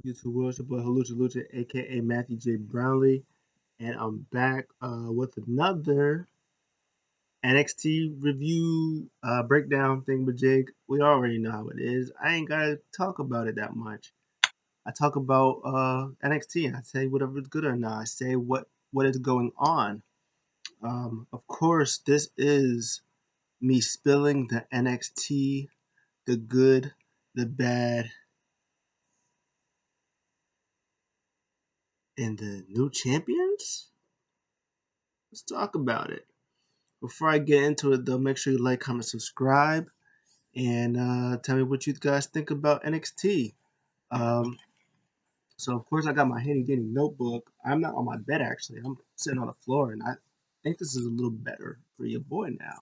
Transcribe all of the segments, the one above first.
YouTube World, your boy Halucha Lucha, aka Matthew J. Brownlee, and I'm back with another NXT review breakdown thing with Jake. We already know how it is. I ain't gotta talk about it that much. I talk about NXT and I say whatever is good or not. I say what is going on. Of course, this is me spilling the NXT, the good, the bad, and the new champions. Let's talk about it. Before I get into it, though, make sure you like, comment, subscribe, and tell me what you guys think about NXT. Um, so, of course, I got my handy dandy notebook. I'm not on my bed, actually. I'm sitting on the floor, and I think this is a little better for your boy now.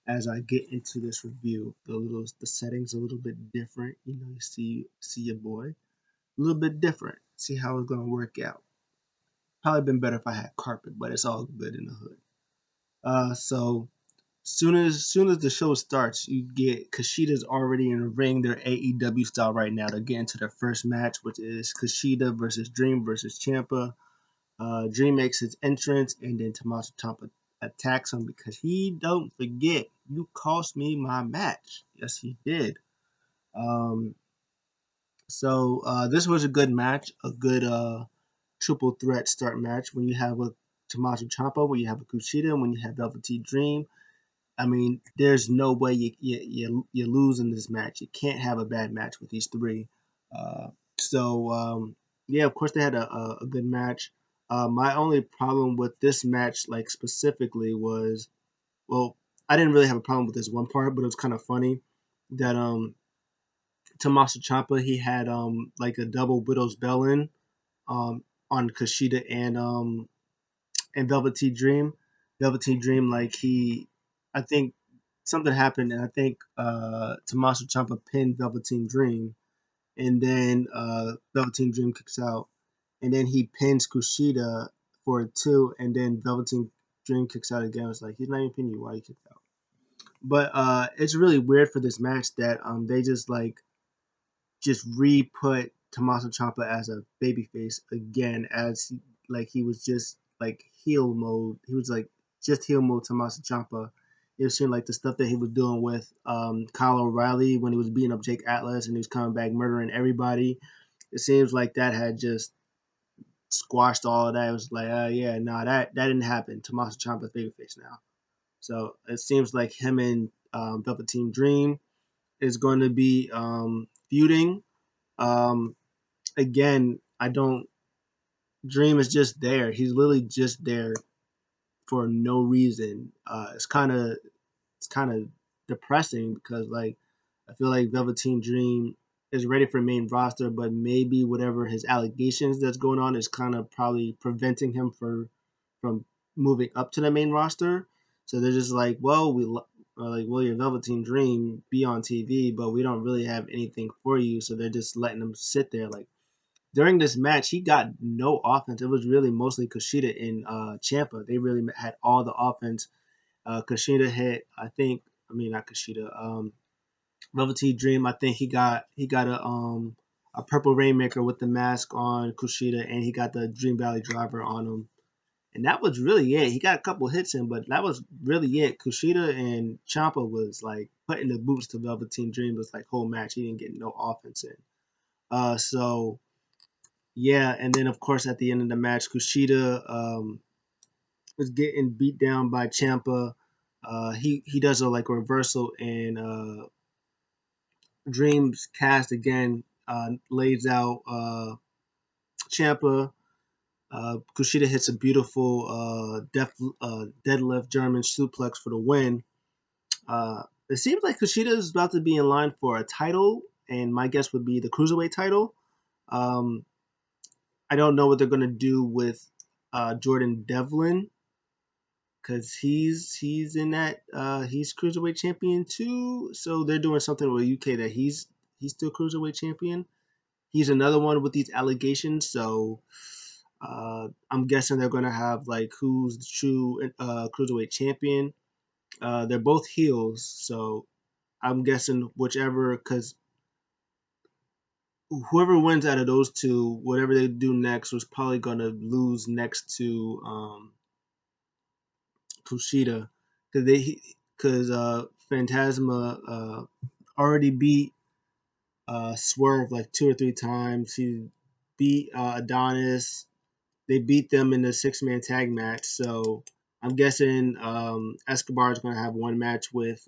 As I get into this review, the settings a little bit different. You see your boy a little bit different. See how it's gonna work out. Probably been better if I had carpet, but it's all good in the hood. So soon as the show starts, you get Kushida's already in the ring. They're AEW style right now. They're getting to their first match, which is Kushida versus Dream versus Champa. Dream makes his entrance, and then Tommaso Ciampa attacks him because he don't forget you cost me my match. Yes, he did. Um, so this was a good match, a good triple threat start match when you have a Tommaso Ciampa, when you have a Kushida, when you have Velveteen Dream. I mean, there's no way you lose in this match. You can't have a bad match with these three. Uh, so yeah, of course they had a good match. My only problem with this match, like specifically, was well, I didn't really have a problem with this one part, but it was kind of funny that Tommaso Ciampa he had like a double widow's bell in on Kushida and Velveteen Dream. Velveteen Dream, like I think something happened, and I think Tommaso Ciampa pinned Velveteen Dream, and then Velveteen Dream kicks out, and then he pins Kushida for a two, and then Velveteen Dream kicks out again. It's like he's not even pinning you. Why you kicked out? But it's really weird for this match that they just re-put Tommaso Ciampa as a babyface again, as like he was just like heel mode. He was like just heel mode Tommaso Ciampa. It seemed like the stuff that he was doing with Kyle O'Reilly when he was beating up Jake Atlas and he was coming back murdering everybody. It seems like that had just squashed all of that. It was like, yeah, no, that didn't happen. Tommaso Ciampa's babyface now. So it seems like him and Velveteen Dream is going to be feuding. Um, Again, I don't. Dream is just there. He's literally just there for no reason. It's kind of depressing because like I feel like Velveteen Dream is ready for main roster, but maybe whatever his allegations that's going on is kind of probably preventing him from moving up to the main roster. So they're just like, well, your Velveteen Dream be on TV, but we don't really have anything for you. So they're just letting him sit there like during this match, he got no offense. It was really mostly Kushida and Champa. They really had all the offense. Kushida hit, I mean not Kushida. Velveteen Dream. I think he got a purple rainmaker with the mask on Kushida, and he got the Dream Valley Driver on him. And that was really it. He got a couple hits in, but that was really it. Kushida and Champa was like putting the boots to Velveteen Dream. Was like whole match. He didn't get no offense in. So yeah, and then of course at the end of the match, Kushida was getting beat down by Champa. He does a like reversal and Dreams cast again lays out Champa. Kushida hits a beautiful deadlift German suplex for the win. It seems like Kushida is about to be in line for a title, and my guess would be the cruiserweight title. Um, I don't know what they're gonna do with Jordan Devlin because he's in that he's cruiserweight champion too. So they're doing something with UK that he's still cruiserweight champion. He's another one with these allegations. So I'm guessing they're gonna have like who's the true cruiserweight champion. They're both heels, so I'm guessing whichever because whoever wins out of those two, whatever they do next, was probably gonna lose next to Kushida, because Phantasma already beat Swerve like 2 or 3 times. He beat Adonis. They beat them in the 6-man tag match. So I'm guessing Escobar is gonna have one match with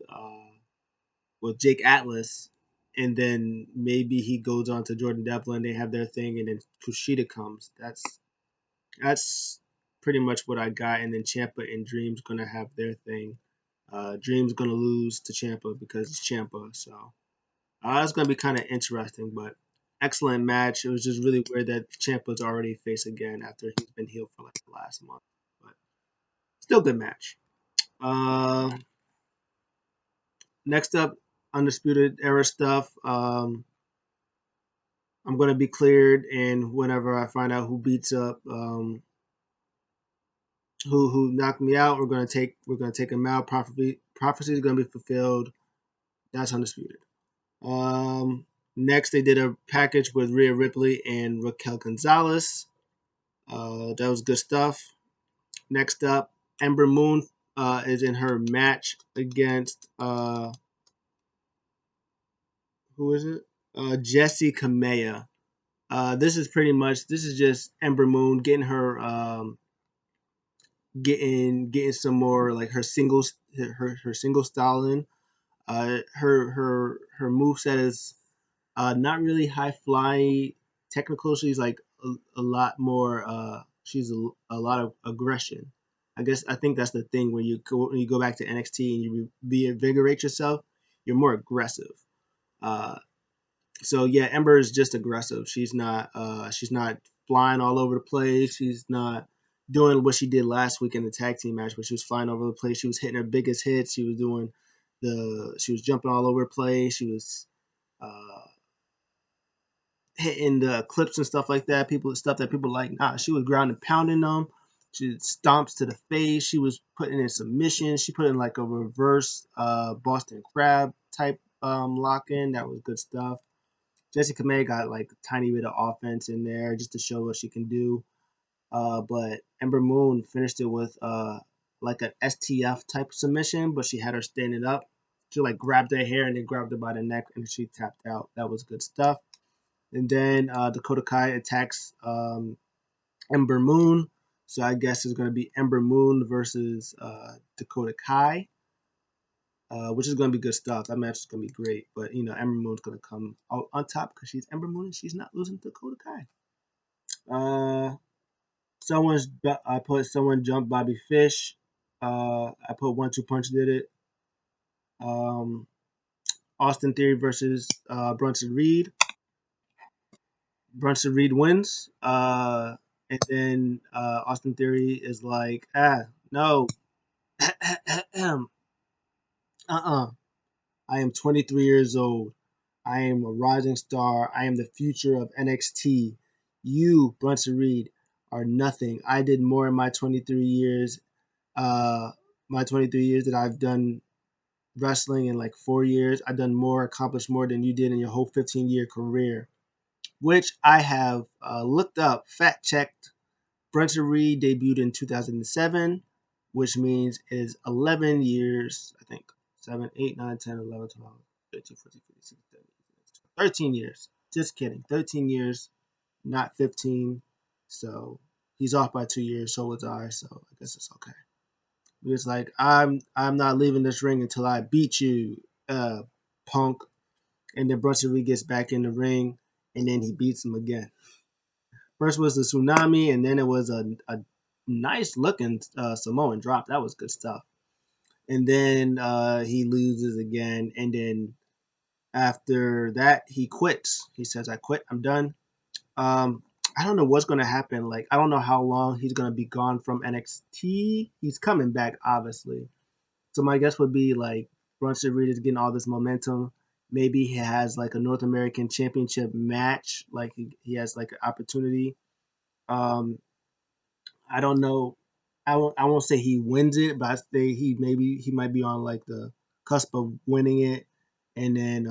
Jake Atlas, and then maybe he goes on to Jordan Devlin. They have their thing, and then Kushida comes. That's pretty much what I got. And then Ciampa and Dream's gonna have their thing. Dream's gonna lose to Ciampa because it's Ciampa. So that's gonna be kind of interesting, but excellent match. It was just really weird that Ciampa's already face again after he's been healed for like the last month, but still good match. Uh, Next up, Undisputed Era stuff. I'm gonna be cleared, and whenever I find out who beats up who knocked me out, we're gonna take him out. Prophecy is gonna be fulfilled. That's Undisputed. Next, they did a package with Rhea Ripley and Raquel Gonzalez. That was good stuff. Next up, Ember Moon is in her match against who is it? Jessie Kamea. This is just Ember Moon getting her getting some more like her single style in. Her move set is not really high flying technical. She's like a lot more. She's a lot of aggression. I think that's the thing when you go back to NXT and you reinvigorate yourself, you're more aggressive. Uh, so yeah, Ember is just aggressive. She's not flying all over the place. She's not doing what she did last week in the tag team match, where she was flying over the place. She was hitting her biggest hits. She was jumping all over the place. She was uh, hitting the clips and stuff like that. Stuff that people like. Nah, she was ground and pounding them. She stomps to the face. She was putting in submissions. She put in like a reverse Boston Crab type lock in. That was good stuff. Jessica May got like a tiny bit of offense in there just to show what she can do. But Ember Moon finished it with like an STF type submission, but she had her standing up. She like grabbed her hair and then grabbed her by the neck and she tapped out. That was good stuff. And then Dakota Kai attacks Ember Moon. So I guess it's going to be Ember Moon versus Dakota Kai, which is going to be good stuff. That match is going to be great. But, Ember Moon's going to come out on top because she's Ember Moon and she's not losing to Dakota Kai. Uh, I put someone jump Bobby Fish. I put 1-2 punch did it. Um, Austin Theory versus Brunson Reed. Brunson Reed wins. And then Austin Theory is like, no, uh-uh. I am 23 years old. I am a rising star. I am the future of NXT. You, Brunson Reed, are nothing. I did more in my 23 years. My 23 years that I've done wrestling in like 4 years. I've done more, accomplished more than you did in your whole 15-year career, which I have looked up, fact checked. Brunson Reed debuted in 2007, which means it is 11 years, I think. 7, 8, 9, 10, 11, 12, 13, 14, 15, 16, 17, 13 years. Just kidding. 13 years, not 15. So he's off by 2 years. So was I. So I guess it's okay. It's like I'm not leaving this ring until I beat you, punk. And then Brunson Reed gets back in the ring, and then he beats him again. First was the tsunami, and then it was a nice looking Samoan drop. That was good stuff. And then he loses again, and then after that he quits. He says, "I quit. I'm done." Um, I don't know what's gonna happen. Like I don't know how long he's gonna be gone from NXT. He's coming back, obviously. So my guess would be like Brunson Reed is getting all this momentum. Maybe he has like a North American Championship match. Like he has like an opportunity. Um, I don't know. I won't say he wins it, but I say he might be on like the cusp of winning it, and then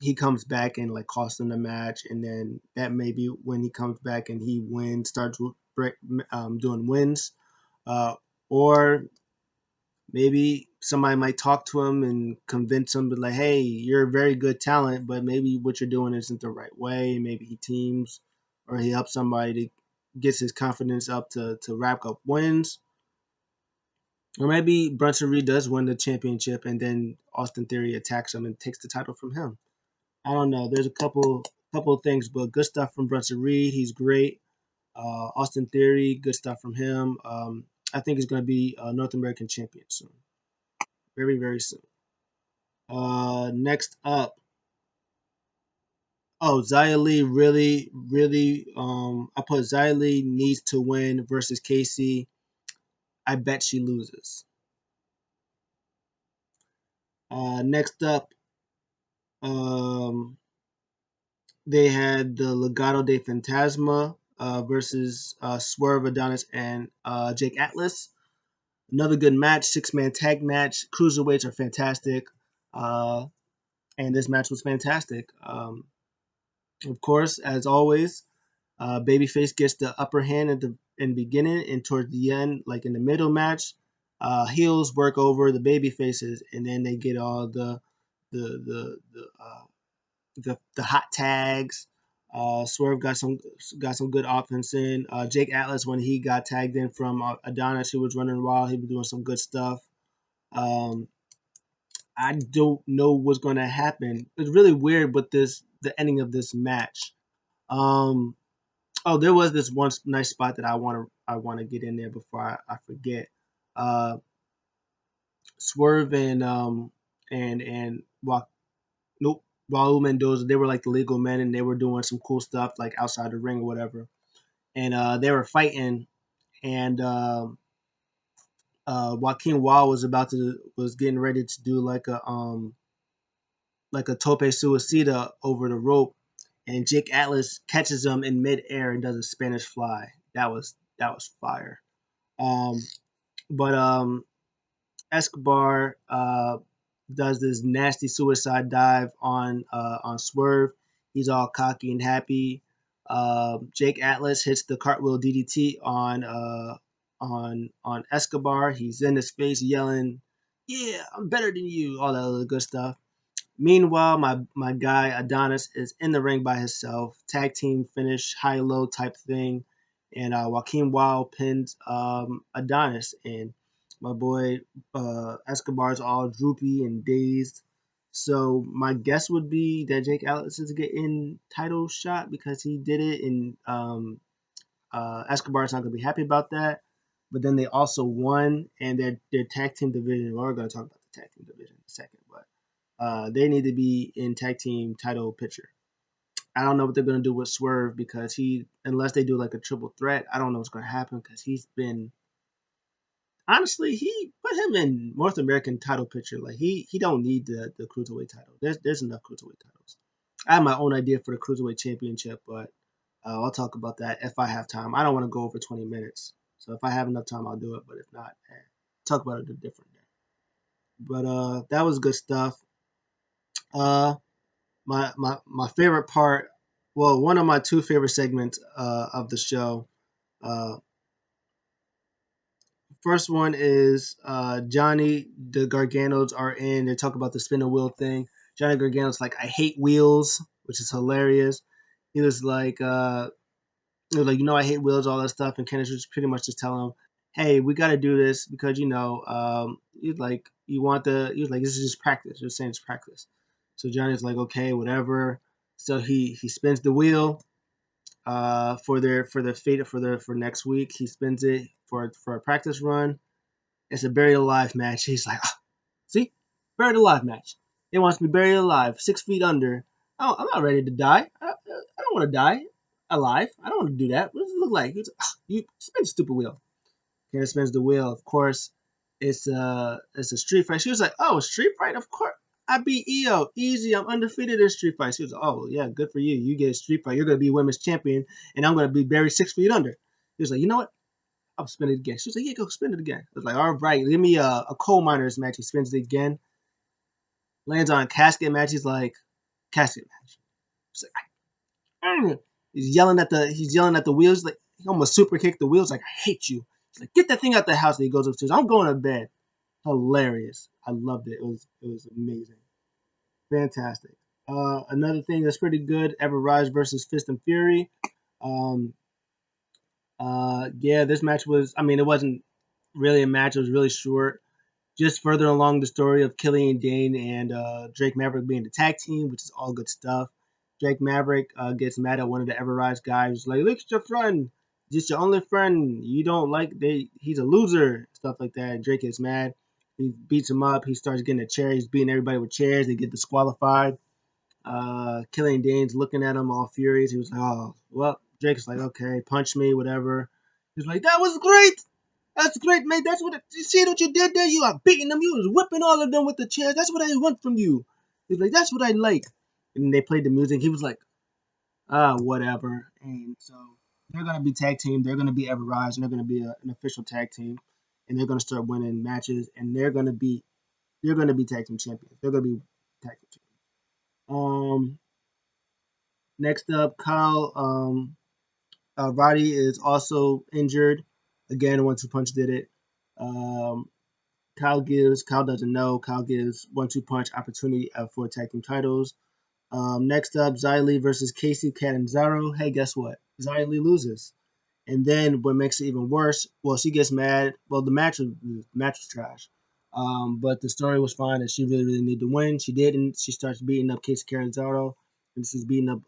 he comes back and like costs them the match, and then that may be when he comes back and he wins, starts doing wins, uh, or maybe somebody might talk to him and convince him, but like, hey, you're a very good talent, but maybe what you're doing isn't the right way. Maybe he teams or he helps somebody to gets his confidence up to rack up wins. Or maybe Brunson Reed does win the championship and then Austin Theory attacks him and takes the title from him. I don't know. There's a couple of things, but good stuff from Brunson Reed. He's great. Austin Theory, good stuff from him. I think he's going to be a North American champion soon, very very soon. Next up, Xia Li really. I put Xia Li needs to win versus Casey. I bet she loses. Next up, um, they had the Legado de Fantasma versus Swerve Adonis and Jake Atlas. Another good match, 6-man tag match. Cruiserweights are fantastic, uh, and this match was fantastic. Of course, as always, babyface gets the upper hand at the beginning and towards the end, like in the middle match. Heels work over the baby faces, and then they get all the hot tags. Swerve got some good offense in. Jake Atlas, when he got tagged in from Adonis, he was running wild. He was doing some good stuff. Um, I don't know what's going to happen. It's really weird with the ending of this match. Um, there was this one nice spot that I want to get in there before I forget. Uh, Swerve and nope, Raul Mendoza, they were like the legal men, and they were doing some cool stuff like outside the ring or whatever. And they were fighting, and Joaquin Wall was getting ready to do like a tope suicida over the rope, and Jake Atlas catches him in midair and does a Spanish fly. That was fire. Um, but Escobar does this nasty suicide dive on Swerve. He's all cocky and happy. Jake Atlas hits the cartwheel DDT on Escobar. He's in his face yelling, "Yeah, I'm better than you!" All that other good stuff. Meanwhile, my guy Adonis is in the ring by himself, tag team finish, high low type thing, and Joaquin Wild pins Adonis, and my boy Escobar's all droopy and dazed. So my guess would be that Jake Atlas is getting title shot because he did it, and Escobar's not gonna be happy about that. But then they also won, and their tag team division. We're gonna talk about the tag team division in a second, but they need to be in tag team title picture. I don't know what they're gonna do with Swerve because unless they do like a triple threat, I don't know what's gonna happen because he's been honestly he put him in North American title picture. Like he don't need the cruiserweight title. There's enough cruiserweight titles. I have my own idea for the cruiserweight championship, but I'll talk about that if I have time. I don't want to go over 20 minutes, so if I have enough time, I'll do it. But if not, talk about it a different day. But that was good stuff. Uh, my favorite part, well, one of my two favorite segments of the show. Uh, First one is Johnny the Garganos are in. They talk about the spin the wheel thing. Johnny Gargano's like, I hate wheels, which is hilarious. He was like, I hate wheels, all that stuff. And Kenneth was pretty much just telling him, hey, we got to do this because he's like, he was like, this is just practice. You're saying it's practice. So Johnny's like, okay, whatever. So he spins the wheel for next week. He spins it for a practice run. It's a buried alive match. He's like, oh, see, buried alive match. He wants to be buried alive, 6 feet under. Oh, I'm not ready to die. I don't want to die alive. I don't want to do that. What does it look like? He's like, oh, you spin the stupid wheel. Karen spins the wheel. Of course, it's a street fight. She was like, oh, street fight? Of course. I beat EO. Easy. I'm undefeated in street fight. She was like, oh, yeah, good for you. You get a street fight. You're going to be women's champion, and I'm going to be buried 6 feet under. He was like, you know what? I'll spin it again. She was like, yeah, go spin it again. I was like, all right, give me a coal miners match. He spins it again. Lands on a casket match. He's like, casket match. He's like, he's yelling at the wheels, like he almost super kicked the wheels, like I hate you. He's like, get that thing out the house. And he goes upstairs. I'm going to bed. Hilarious. I loved it. It was amazing. Fantastic. Another thing that's pretty good, Ever Rise versus Fist and Fury. Um, yeah, this match was, I mean, it wasn't really a match. It was really short. Just further along the story of Killian Dane and Drake Maverick being the tag team, which is all good stuff. Drake Maverick gets mad at one of the Ever Rise guys. Like, look at your friend. Just your only friend. You don't like, he's a loser. Stuff like that. Drake gets mad. He beats him up. He starts getting a chair. He's beating everybody with chairs. They get disqualified. Killian Dane's looking at him all furious. He was like, oh, well, Drake's like, okay, punch me, whatever. He's like, that was great. That's great, mate. That's what, you see what you did there? You are beating them. You was whipping all of them with the chairs. That's what I want from you. He's like, that's what I like. And they played the music. He was like, whatever. And so they're going to be tag team. They're going to be Ever Rise, and they're going to be an official tag team. And they're going to start winning matches, and they're going to be tag team champions. They're going to be tag team champions. Next up, Kyle Roddy is also injured. Again, 1-2 punch did it. Um, Kyle doesn't know. Kyle gives 1-2 punch opportunity for tag team titles. Next up, Xylee versus Casey Catanzaro. Hey, guess what? Xylee loses. And then what makes it even worse, well, she gets mad. Well, the match was trash. But the story was fine, and she really, really needed to win. She didn't. She starts beating up Casey Catanzaro, and she's beating up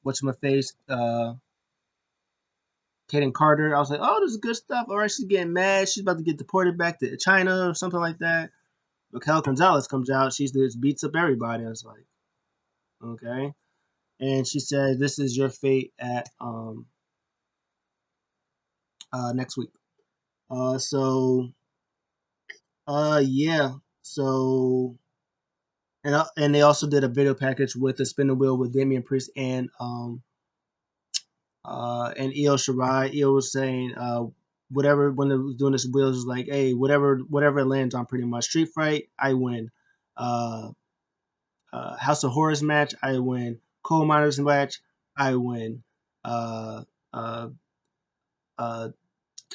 what's my face, Kaden Carter. I was like, oh, this is good stuff. All right, she's getting mad. She's about to get deported back to China or something like that. Raquel Gonzalez comes out. She just beats up everybody. I was like, okay. And she said, this is your fate at next week. Yeah. So, and they also did a video package with the spin the wheel with Damian Priest and Io Shirai. Io was saying whatever when they was doing this wheels was like, hey, whatever it lands on, pretty much Street Fight, I win. Uh, House of Horrors match, I win. Coal Miners match, I win. Uh, uh, uh,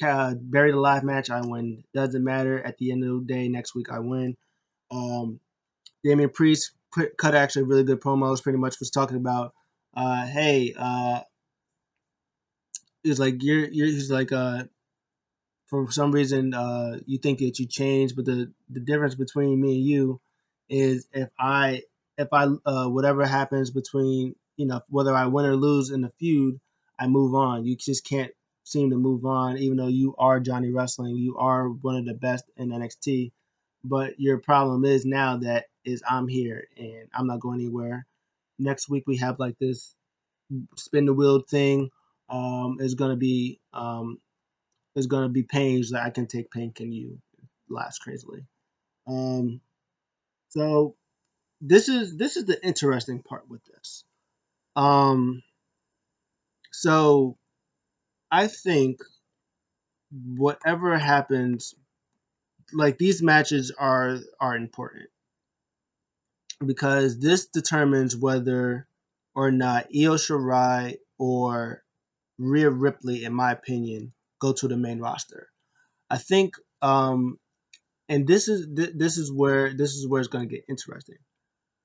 Buried Alive match, I win. Doesn't matter. At the end of the day, next week I win. Um, Damian Priest cut actually really good promos. Pretty much was talking about, hey, he's like he's like for some reason you think that you changed, but the difference between me and you is if I whatever happens between whether I win or lose in the feud, I move on. You just can't seem to move on, even though you are Johnny Wrestling, you are one of the best in NXT. But your problem is now that is I'm here and I'm not going anywhere. Next week we have like this spin the wheel thing. Is gonna be there's gonna be pains that I can take pain. Can you last crazily? Um, so this is the interesting part with this. Um, so I think whatever happens, like these matches are important because this determines whether or not Io Shirai or Rhea Ripley, in my opinion, go to the main roster. I think, and this is where it's going to get interesting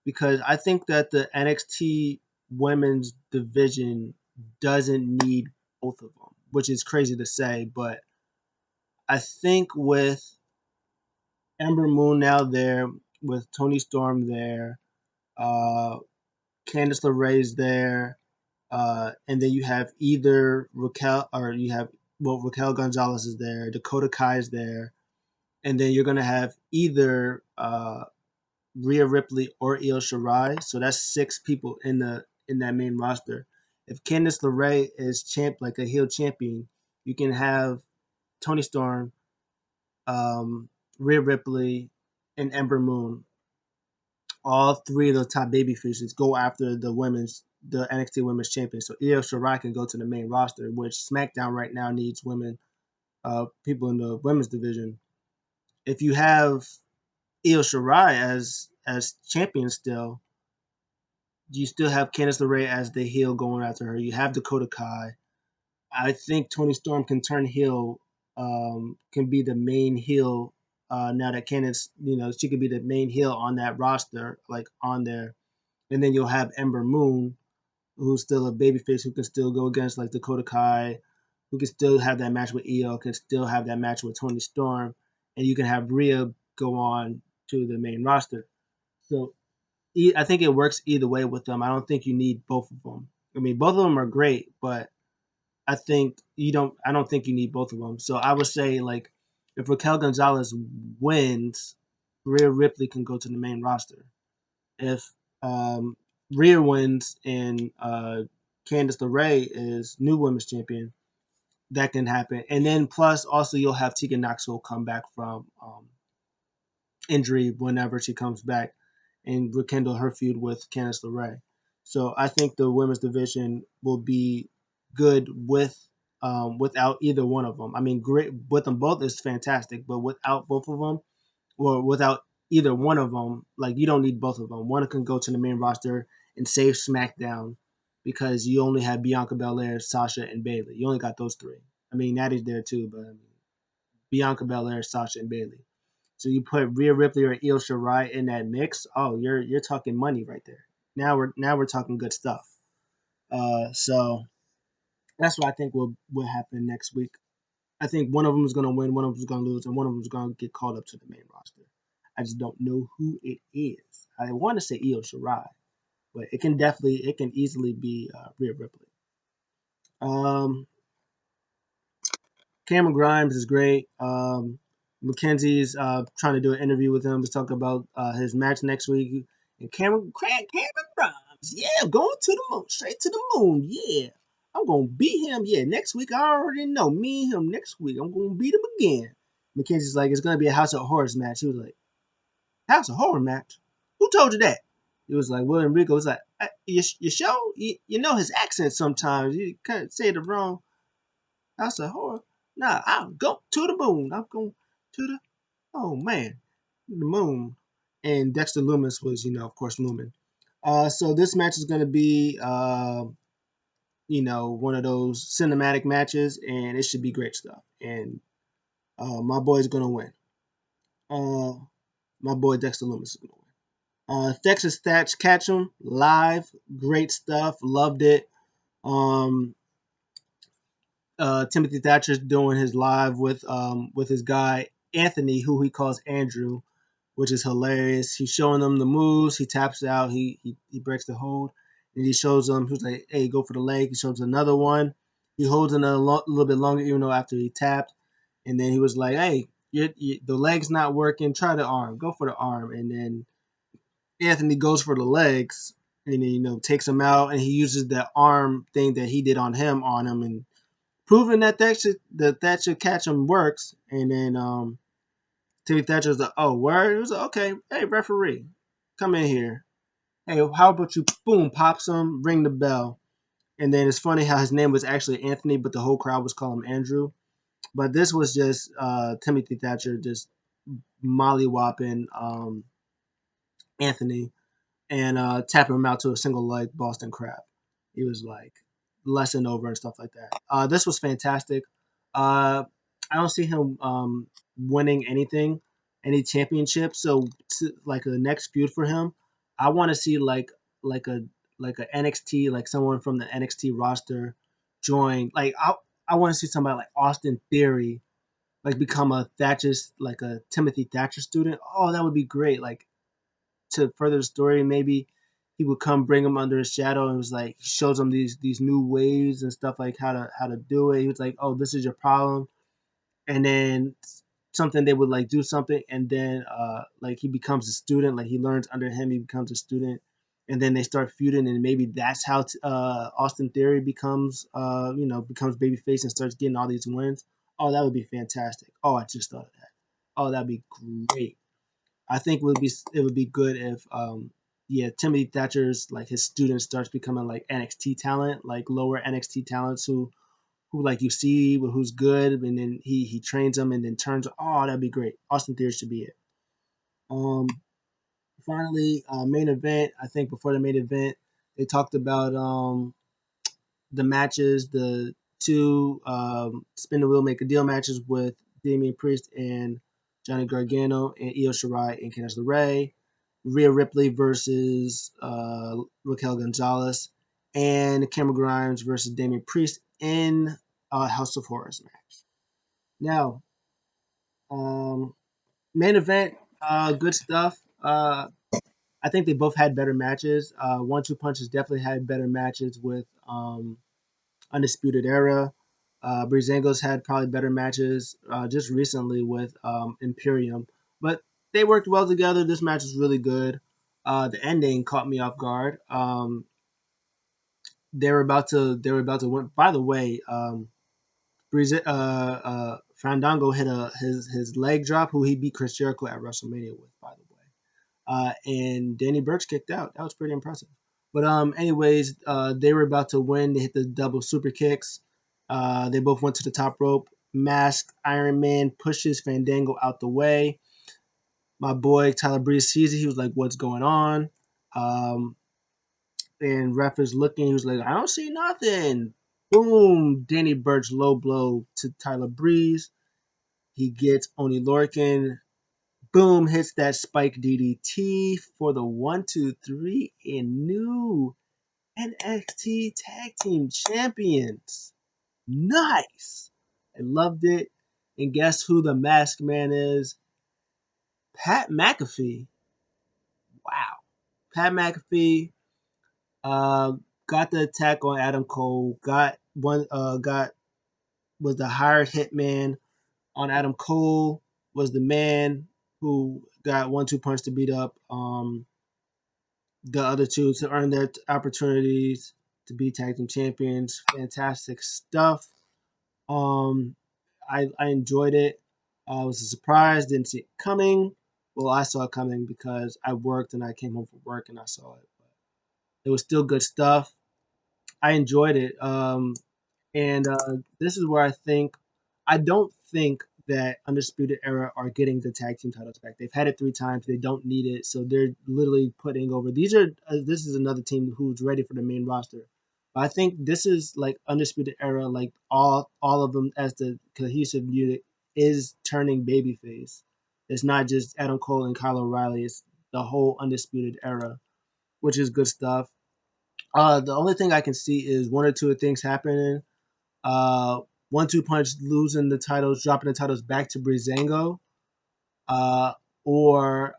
because I think that the NXT women's division doesn't need both of them, which is crazy to say, but I think with Ember Moon now there, with Tony Storm there, uh, Candice LeRae's there, and then you have either Raquel or you have Raquel Gonzalez is there, Dakota Kai is there, and then you're gonna have either Rhea Ripley or Io Shirai. So that's 6 people in that main roster. If Candice LeRae is like a heel champion, you can have Tony Storm, Rhea Ripley, and Ember Moon. All 3 of the top baby faces go after the NXT Women's Champion. So Io Shirai can go to the main roster, which SmackDown right now needs people in the women's division. If you have Io Shirai as champion still, you still have Candice LeRae as the heel going after her. You have Dakota Kai. I think Tony Storm can turn heel, can be the main heel. Now that Candice, she could be the main heel on that roster, like on there. And then you'll have Ember Moon, who's still a babyface who can still go against like Dakota Kai, who can still have that match with Io, can still have that match with Tony Storm, and you can have Rhea go on to the main roster. So I think it works either way with them. I don't think you need both of them. I mean, both of them are great, but I think you don't. I don't think you need both of them. So I would say like if Raquel Gonzalez wins, Rhea Ripley can go to the main roster. If Rhea wins and Candice LeRae is new women's champion, that can happen. And then plus also you'll have Tegan Knoxville come back from injury whenever she comes back and rekindle her feud with Candice LeRae. So I think the women's division will be good without either one of them. I mean, great with them both is fantastic, but without both of them, or without either one of them, like you don't need both of them. One can go to the main roster and save SmackDown because you only have Bianca Belair, Sasha, and Bayley. You only got those three. I mean, Natty's there too, but I mean, Bianca Belair, Sasha, and Bayley. So you put Rhea Ripley or Io Shirai in that mix. Oh, you're talking money right there. Now we're talking good stuff. So that's what I think will happen next week. I think one of them is going to win, one of them is going to lose, and one of them is going to get called up to the main roster. I just don't know who it is. I want to say Io Shirai, but it can easily be Rhea Ripley. Um, Cameron Grimes is great. Mackenzie's trying to do an interview with him to talk about his match next week. And Cameron Grimes, yeah, going to the moon, straight to the moon, yeah. I'm gonna beat him, yeah. Next week, I already know. Me and him next week, I'm gonna beat him again. Mackenzie's like, it's gonna be a House of Horrors match. He was like, House of Horror match? Who told you that? He was like, William Rico was like, you show? You know his accent sometimes. You kind of say it wrong. House of Horror? Nah, I'll go to the moon. I'm going to the, oh man, the moon. And Dexter Loomis was, of course, Lumen. So this match is going to be, one of those cinematic matches, and it should be great stuff. And my boy's going to win. My boy Dexter Loomis is going to win. Texas Thatch Catchem live, great stuff, loved it. Um, Timothy Thatcher's doing his live with his guy Anthony, who he calls Andrew, which is hilarious. He's showing them the moves. He taps out. He breaks the hold, and he shows them. He's like, "Hey, go for the leg." He shows another one. He holds it a little bit longer, even though after he tapped, and then he was like, "Hey, the leg's not working. Try the arm. Go for the arm." And then Anthony goes for the legs, and takes him out, and he uses that arm thing that he did on him, and proving that should catch him works. And then Timmy Thatcher's like, oh, word? He was like, okay, hey, referee, come in here. Hey, how about you, boom, pops him, ring the bell. And then it's funny how his name was actually Anthony, but the whole crowd was calling him Andrew. But this was just Timothy Thatcher just mollywopping Anthony and tapping him out to a single leg Boston Crab. He was like lesson over and stuff like that. This was fantastic. I don't see him winning any championship. So like the next feud for him, I want to see like a like a NXT, like someone from the NXT roster join. Like I want to see somebody like Austin Theory like become a Timothy Thatcher student. Oh, that would be great. Like to further the story, maybe he would come bring him under his shadow and was like shows him these new ways and stuff like how to do it. He was like, oh, this is your problem, and then something they would like do something, and then like he becomes a student, like he learns under him, he becomes a student, and then they start feuding, and maybe that's how Austin Theory becomes babyface and starts getting all these wins. Oh, that would be fantastic. Oh, I just thought of that. Oh, that'd be great. I think it would be good if Timothy Thatcher's like his student starts becoming like NXT talent, like lower NXT talents who like you see who's good, and then he trains them and then turns. Oh, that'd be great. Austin Theory should be it. finally, main event. I think before the main event, they talked about the matches, the two spin the wheel, make a deal matches with Damian Priest and Johnny Gargano and Io Shirai and Candice LeRae, Rhea Ripley versus Raquel Gonzalez, and Cameron Grimes versus Damian Priest in House of Horrors match. Now, um, main event, good stuff. I think they both had better matches. One-two punches definitely had better matches with Undisputed Era. Breezango's had probably better matches just recently with Imperium, but they worked well together. This match was really good. The ending caught me off guard. They were about to win. By the way, Fandango hit his leg drop, who he beat Chris Jericho at WrestleMania with. By the way, and Danny Burch kicked out. That was pretty impressive. But anyways, they were about to win. They hit the double super kicks. They both went to the top rope. Masked Iron Man pushes Fandango out the way. My boy Tyler Breeze sees it. He was like, "What's going on?" Um, and ref is looking. He was like, "I don't see nothing." Boom! Danny Burch low blow to Tyler Breeze. He gets Oni Lorcan. Boom, hits that spike DDT for the 1-2-3 in new NXT Tag Team Champions. Nice. I loved it. And guess who the masked man is? Pat McAfee. Wow. Pat McAfee got the attack on Adam Cole. Got was the hired hitman on Adam Cole. Was the man who got 1-2 punch to beat up the other two to earn their opportunities to be tag team champions. Fantastic stuff. Um, I enjoyed it. I was surprised, didn't see it coming. Well, I saw it coming because I worked and I came home from work and I saw it. But it was still good stuff. I enjoyed it. And this is where I don't think that Undisputed Era are getting the tag team titles back. They've had it 3 times. They don't need it, so they're literally putting over. This is another team who's ready for the main roster. But I think this is like Undisputed Era, like all of them as the cohesive unit is turning babyface. It's not just Adam Cole and Kyle O'Reilly. It's the whole Undisputed Era, which is good stuff. The only thing I can see is one or two things happening. Uh, 1-2 punch losing the titles, dropping the titles back to Breezango, or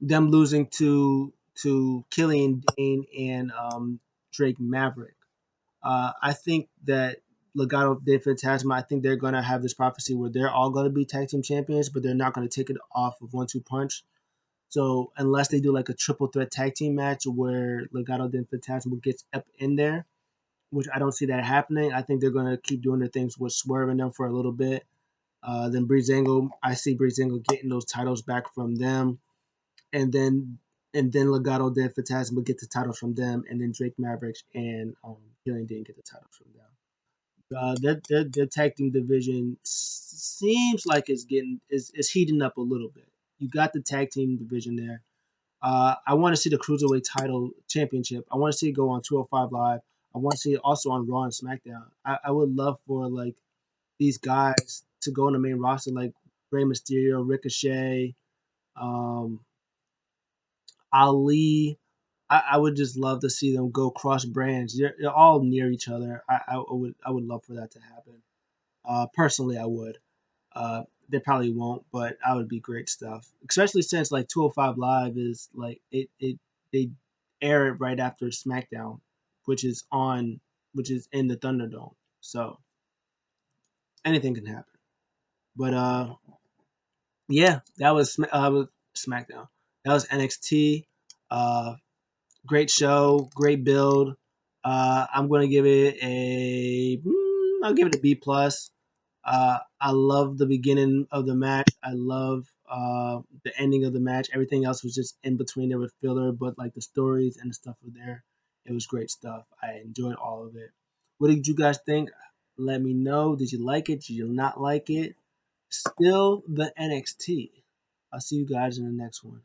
them losing to Killian Dane and Drake Maverick. I think that Legado de Fantasma, I think they're gonna have this prophecy where they're all gonna be tag team champions, but they're not gonna take it off of 1-2 punch. So unless they do like a triple threat tag team match where Legado de Fantasma gets up in there, which I don't see that happening. I think they're going to keep doing their things with swerving them for a little bit. Then Breezango, I see Breezango getting those titles back from them, and then Legado de Fantasma get the titles from them, and then Drake Mavericks and Killian Dane get the titles from them. Their tag team division seems like it's heating up a little bit. You got the tag team division there. I want to see the Cruiserweight title championship. I want to see it go on 205 Live. I want to see it also on Raw and SmackDown. I would love for like these guys to go on the main roster, like Rey Mysterio, Ricochet, um, Ali. I would just love to see them go cross brands. They're all near each other. I would love for that to happen. Personally, I would. They probably won't, but that would be great stuff. Especially since like 205 Live is like it they air it right after SmackDown, which is on which is in the Thunderdome. So anything can happen. But yeah, that was SmackDown. That was NXT. Uh, Great show, great build. I'm gonna give it I'll give it a B plus. I love the beginning of the match. I love the ending of the match. Everything else was just in between. There was filler, but like the stories and the stuff were there. It was great stuff. I enjoyed all of it. What did you guys think? Let me know. Did you like it? Did you not like it? Still the NXT. I'll see you guys in the next one.